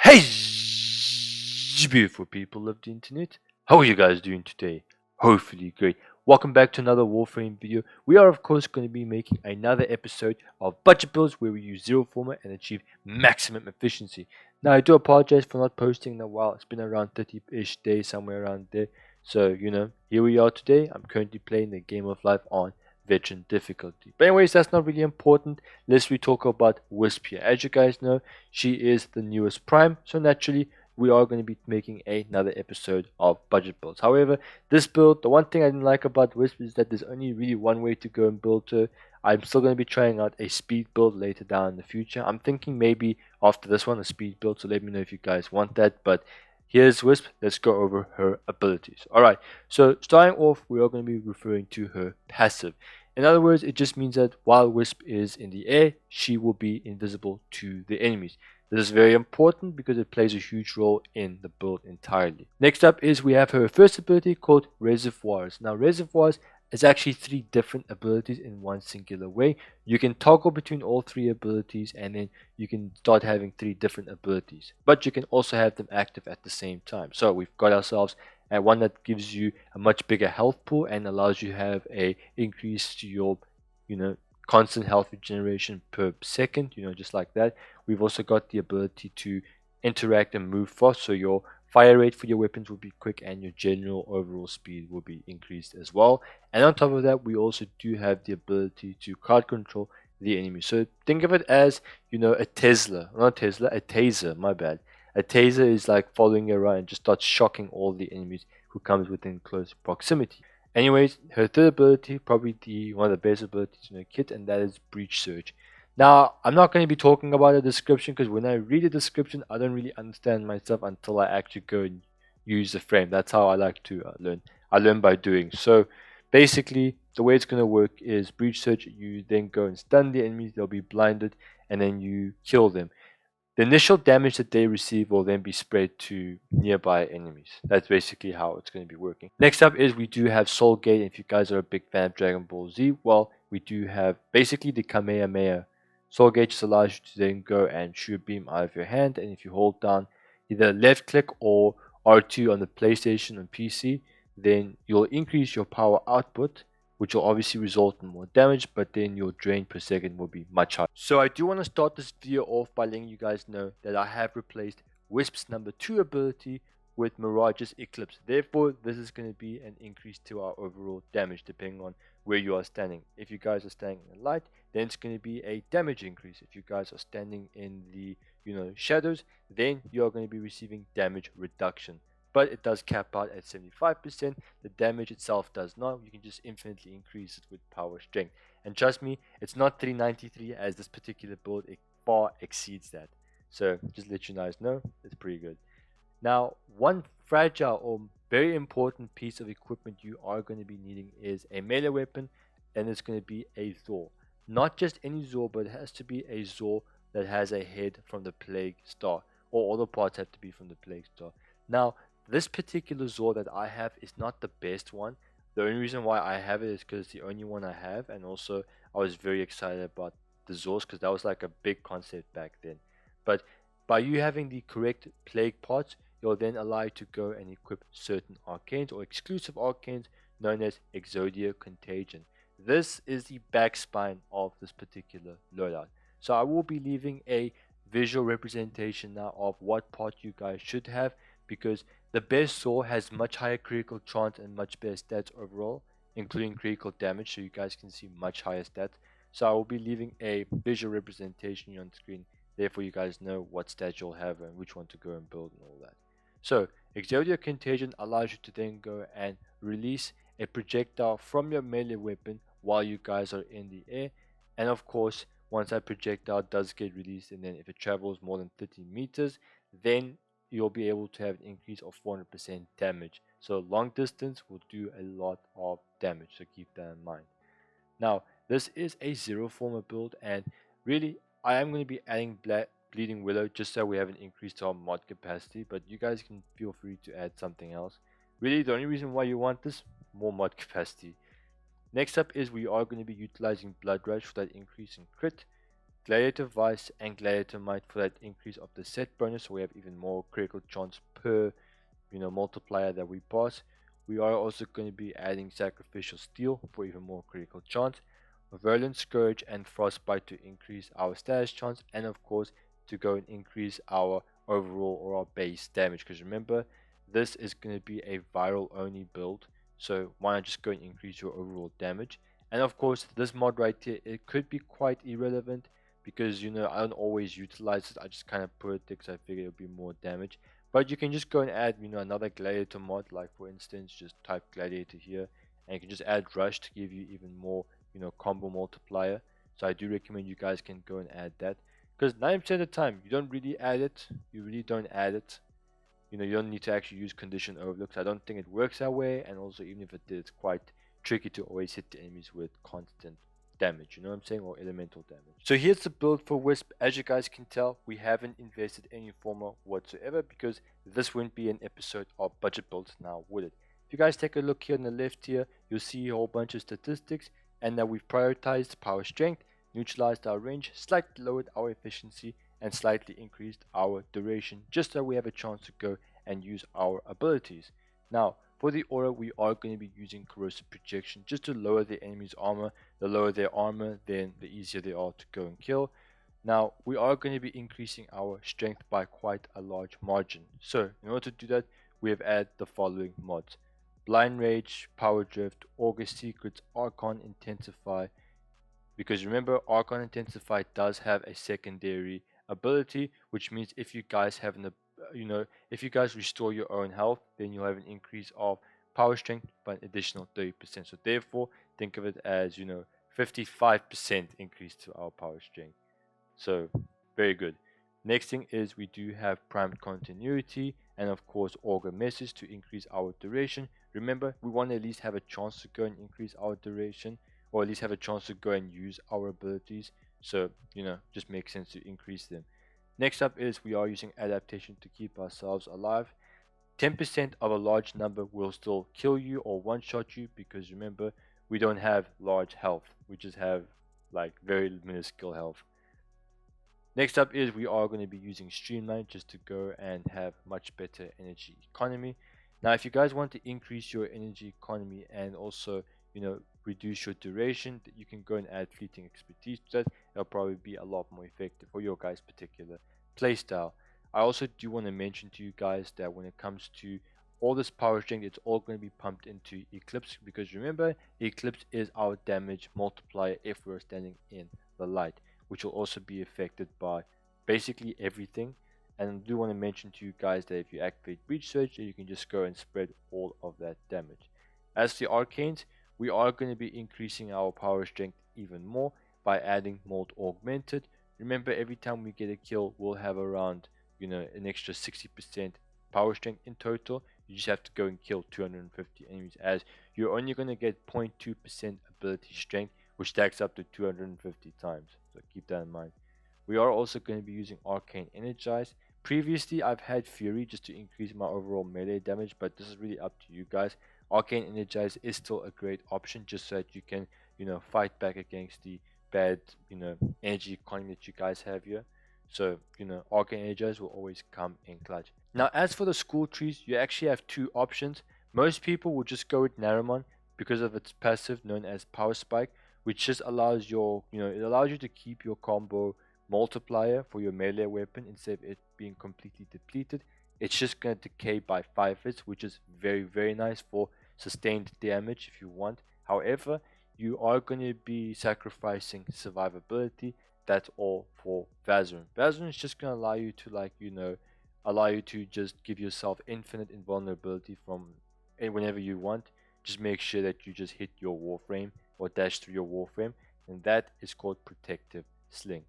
Hey, beautiful people of the internet. How are you guys doing today? Hopefully great. Welcome back to another Warframe video. We are of course going to be making another episode of budget builds where we use zero format and achieve maximum efficiency. Now I do apologize for not posting in a while. It's been around 30-ish days, somewhere around there. So, here we are today. I'm currently playing the game of life on veteran difficulty. But anyways, that's not really important. Let's talk about Wisp here. As you guys know, she is the newest prime, so naturally we are going to be making another episode of budget builds. However, this build, the one thing I didn't like about Wisp is that there's only really one way to go and build her. I'm still going to be trying out a speed build later down in the future. I'm thinking maybe after this one a speed build, so let me know if you guys want that. But here's Wisp. Let's go over her abilities. Alright, so starting off, we are going to be referring to her passive. In other words, it just means that while Wisp is in the air, she will be invisible to the enemies. This is very important because it plays a huge role in the build entirely. Next up is we have her first ability called Reservoirs. Now Reservoirs is actually three different abilities in one singular way. You can toggle between all three abilities and then you can start having three different abilities. But you can also have them active at the same time. So we've got ourselves and one that gives you a much bigger health pool and allows you to have a increase to your constant health regeneration per second, just like that. We've also got the ability to interact and move fast, so your fire rate for your weapons will be quick and your general overall speed will be increased as well. And on top of that, we also do have the ability to crowd control the enemy. So think of it as, a Tesla, not Tesla, a taser, my bad. A taser is like following you around and just starts shocking all the enemies who comes within close proximity. Anyways, her third ability, probably one of the best abilities in her kit, and that is Breach Search. Now, I'm not going to be talking about the description because when I read the description, I don't really understand myself until I actually go and use the frame. That's how I like to learn. I learn by doing. So, basically, the way it's going to work is Breach Search, you then go and stun the enemies, they'll be blinded, and then you kill them. The initial damage that they receive will then be spread to nearby enemies. That's basically how it's going to be working. Next up is we do have Soul Gate. If you guys are a big fan of Dragon Ball Z, well, we do have basically the Kamehameha. Soul Gate just allows you to then go and shoot a beam out of your hand, and if you hold down either left click or R2 on the PlayStation and PC, then you'll increase your power output, which will obviously result in more damage, but then your drain per second will be much higher. So I do want to start this video off by letting you guys know that I have replaced Wisp's number 2 ability with Mirage's Eclipse. Therefore, this is going to be an increase to our overall damage depending on where you are standing. If you guys are standing in the light, then it's going to be a damage increase. If you guys are standing in the shadows, then you're going to be receiving damage reduction. But it does cap out at 75%. The damage itself does not. You can just infinitely increase it with power strength. And trust me, it's not 393 as this particular build. It far exceeds that. So just let you guys know, it's pretty good. Now, one fragile or very important piece of equipment you are going to be needing is a melee weapon, and it's going to be a Zor. Not just any Zor, but it has to be a Zor that has a head from the Plague Star, or all the parts have to be from the Plague Star. Now, this particular Zor that I have is not the best one. The only reason why I have it is because it's the only one I have, and also I was very excited about the Zors because that was like a big concept back then. But by you having the correct Plague parts, you'll then allow you to go and equip certain arcanes or exclusive arcanes known as Exodia Contagion. This is the backspine of this particular loadout. So I will be leaving a visual representation now of what part you guys should have, because the best Zor has much higher critical chance and much better stats overall, including critical damage, so you guys can see much higher stats. So I will be leaving a visual representation on screen, therefore you guys know what stats you'll have and which one to go and build and all that. So Exodia Contagion allows you to then go and release a projectile from your melee weapon while you guys are in the air, and of course once that projectile does get released, and then if it travels more than 30 meters, then you'll be able to have an increase of 400% damage. So long distance will do a lot of damage, so keep that in mind. Now this is a zero former build, and really I am going to be adding Bleeding Willow just so we have an increase to our mod capacity, but you guys can feel free to add something else. Really the only reason why you want this, more mod capacity. Next up is we are going to be utilizing Blood Rush for that increase in crit. Gladiator Vice and Gladiator Might for that increase of the set bonus, so we have even more critical chance per multiplier that we pass. We are also going to be adding Sacrificial Steel for even more critical chance, Virulent Scourge and Frostbite to increase our status chance, and of course to go and increase our overall or our base damage, because remember this is going to be a viral only build, so why not just go and increase your overall damage. And of course this mod right here, it could be quite irrelevant because I don't always utilize it. I just kind of put it because I figured it would be more damage. But you can just go and add another gladiator mod, like for instance just type gladiator here, and you can just add rush to give you even more combo multiplier. So I do recommend you guys can go and add that, because 90% of the time you don't really add it. You really don't add it. You don't need to actually use condition overlooks. I don't think it works that way, and also even if it did, it's quite tricky to always hit the enemies with constant damage, you know what I'm saying, or elemental damage. So here's the build for Wisp. As you guys can tell, we haven't invested any Forma whatsoever, because this wouldn't be an episode of budget builds now, would it? If you guys take a look here on the left here, you'll see a whole bunch of statistics, and that we've prioritized power strength, neutralized our range, slightly lowered our efficiency, and slightly increased our duration, just so we have a chance to go and use our abilities. Now, for the aura, we are going to be using corrosive projection just to lower the enemy's armor. The lower their armor, then the easier they are to go and kill. Now, we are going to be increasing our strength by quite a large margin. So, in order to do that, we have added the following mods: Blind Rage, Power Drift, August Secrets, Archon Intensify. Because remember, Archon Intensify does have a secondary ability, which means if you guys have if you guys restore your own health, then you'll have an increase of power strength by an additional 30%. So therefore, think of it as 55% increase to our power strength. So very good. Next thing is we do have primed continuity, and of course augur message to increase our duration. Remember, we want to at least have a chance to go and increase our duration, or at least have a chance to go and use our abilities. So just makes sense to increase them. Next up is we are using adaptation to keep ourselves alive. 10% of a large number will still kill you or one-shot you, because remember, we don't have large health. We just have like very minuscule health. Next up is we are going to be using Streamline just to go and have much better energy economy. Now, if you guys want to increase your energy economy and also reduce your duration, that you can go and add fleeting expertise to that. It'll probably be a lot more effective for your guys' particular playstyle. I also do want to mention to you guys that when it comes to all this power strength, it's all going to be pumped into Eclipse, because remember, Eclipse is our damage multiplier if we're standing in the light, which will also be affected by basically everything. And I do want to mention to you guys that if you activate Breach Surge, you can just go and spread all of that damage. As the Arcanes, we are going to be increasing our power strength even more by adding Mold Augmented. Remember, every time we get a kill, we'll have around an extra 60% power strength in total. You just have to go and kill 250 enemies, as you're only going to get 0.2% ability strength, which stacks up to 250 times. So keep that in mind. We are also going to be using Arcane Energize. Previously, I've had Fury just to increase my overall melee damage, but this is really up to you guys. Arcane Energize is still a great option, just so that you can fight back against the bad energy economy that you guys have here. So Arcane Energize will always come in clutch. Now, as for the school trees, you actually have two options. Most people will just go with Naramon because of its passive known as Power Spike, which just allows your it allows you to keep your combo multiplier for your melee weapon instead of it being completely depleted. It's just going to decay by 5 hits, which is very, very nice for sustained damage if you want. However, you are going to be sacrificing survivability. That's all for Vazarin. Vazarin is just going to allow you to allow you to just give yourself infinite invulnerability from whenever you want. Just make sure that you just hit your Warframe or dash through your Warframe, and that is called Protective Sling.